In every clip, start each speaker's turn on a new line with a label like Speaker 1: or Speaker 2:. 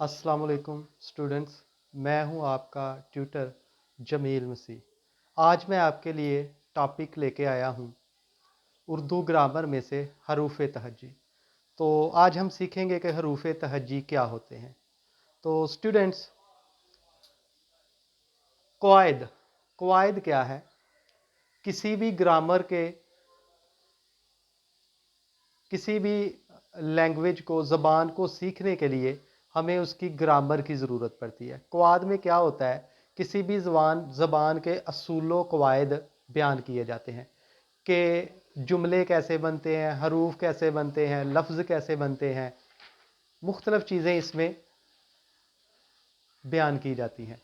Speaker 1: अस्सलाम वालेकुम स्टूडेंट्स, मैं हूं आपका ट्यूटर जमील मसीह। आज मैं आपके लिए टॉपिक लेके आया हूं उर्दू ग्रामर में से हरूफ तहज्जी। तो आज हम सीखेंगे कि हरूफ तहज्जी क्या होते हैं। तो स्टूडेंट्स, कवायद कवायद क्या है? किसी भी ग्रामर के किसी भी लैंग्वेज को, ज़बान को सीखने के लिए हमें उसकी ग्रामर की ज़रूरत पड़ती है। कवायद में क्या होता है? किसी भी ज़बान के असूल कवायद बयान किए जाते हैं कि जुमले कैसे बनते हैं, हरूफ कैसे बनते हैं, लफ्ज़ कैसे बनते हैं, मुख्तलिफ़ चीज़ें इसमें बयान की जाती हैं।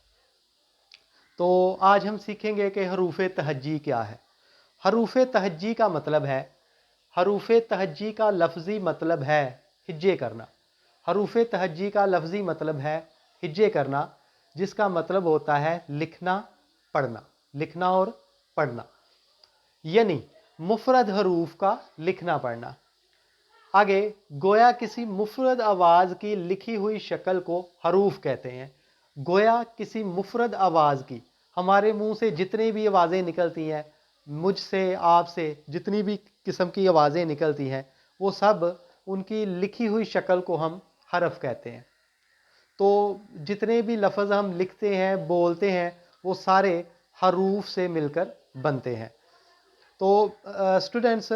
Speaker 1: तो आज हम सीखेंगे कि हरूफ तहज्जी क्या है। हरूफ तहज्जी का मतलब है, हरूफ तहज्जी का लफ्ज़ी मतलब है हिज्जे करना। हरूफ तहज्जी का लफ्ज़ी मतलब है हिज्जे करना, जिसका मतलब होता है लिखना पढ़ना, लिखना और पढ़ना, यानी मुफरद हरूफ का लिखना पढ़ना। आगे, गोया किसी मुफरद आवाज़ की लिखी हुई शक्ल को हरूफ कहते हैं। गोया किसी मुफरद आवाज़ की, हमारे मुंह से जितनी भी आवाज़ें निकलती हैं, मुझसे आपसे जितनी भी किस्म की आवाज़ें निकलती हैं, वो सब उनकी लिखी हुई शक्ल को हम हरफ कहते हैं। तो जितने भी लफ्ज़ हम लिखते हैं, बोलते हैं, वो सारे हरूफ से मिलकर बनते हैं। तो स्टूडेंट्स,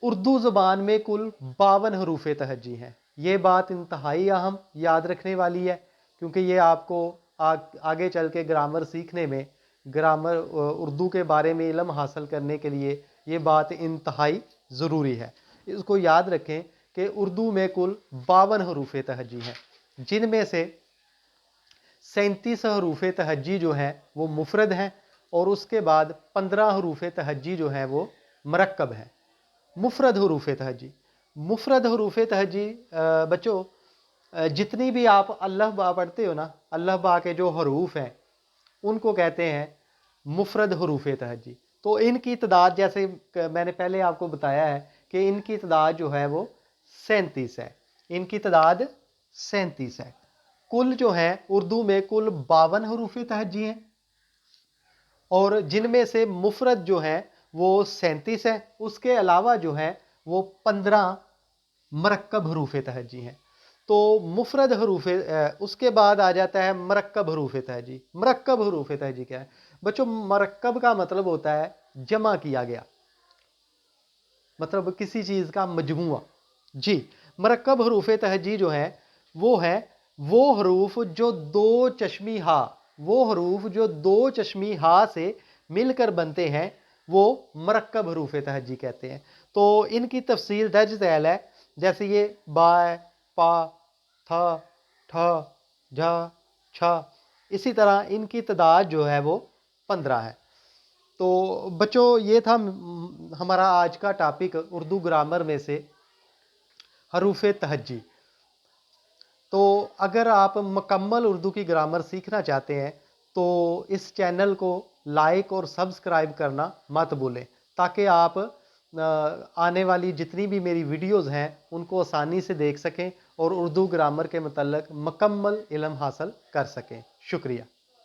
Speaker 1: उर्दू ज़बान में कुल 52 हरूफ तहज्जी हैं। ये बात इंतहाई अहम याद रखने वाली है, क्योंकि ये आपको आगे चल के ग्रामर सीखने में, ग्रामर उर्दू के बारे में इल्म हासिल करने के लिए ये बात इंतहाई ज़रूरी है। इसको याद रखें कि उर्दू में कुल 52 हरूफ तहज्जी हैं, जिनमें से 37 हरूफ तहज्जी जो हैं वो मुफरद हैं, और उसके बाद 15 हरूफ तहज्जी जो हैं वो मरक्कब हैं। मुफरद हरूफ तहज्जी, मुफरद हरूफ तहज्जी बच्चों, जितनी भी आप अल्लाह बा पढ़ते हो ना, अल्लाह बा के जो हरूफ हैं उनको कहते हैं मुफरद हरूफ तहज्जी। तो इनकी तादाद, जैसे मैंने पहले आपको बताया है कि इनकी तादाद जो है वो 37 है। इनकी तादाद 37 है। कुल जो है उर्दू में कुल 52 हरूफ तहज्जी हैं, और जिनमें से मुफरद जो है वो 37 है। उसके अलावा जो है वो 15 मरक्कब हरूफ तहज्जी हैं। तो मुफरद हरूफ, उसके बाद आ जाता है मरक्कब हरूफ तहज्जी। मरक्कब हरूफ तहज्जी क्या है बच्चों? मरक्कब का मतलब होता है जमा किया गया, मतलब किसी चीज़ का मजमुआ। जी, मरक्कब हरूफ तहज्जी जो है वो हरूफ जो दो चश्मी हा, वो हरूफ जो दो चश्मी हा से मिलकर बनते हैं, वो मरक्कब हरूफ तहज्जी कहते हैं। तो इनकी तफसील दर्ज झैल है, जैसे ये बा, पा, था, ठा, झा, छा। इसी तरह इनकी तादाद जो है वो 15 है। तो बच्चों, ये था हमारा आज का टॉपिक उर्दू ग्रामर में से हरूफ तहज्जी। तो अगर आप मुकम्मल उर्दू की ग्रामर सीखना चाहते हैं तो इस चैनल को लाइक और सब्सक्राइब करना मत भूलें, ताकि आप आने वाली जितनी भी मेरी वीडियोज़ हैं उनको आसानी से देख सकें और उर्दू ग्रामर के मतलब मुकम्मल इल्म हासिल कर सकें। शुक्रिया।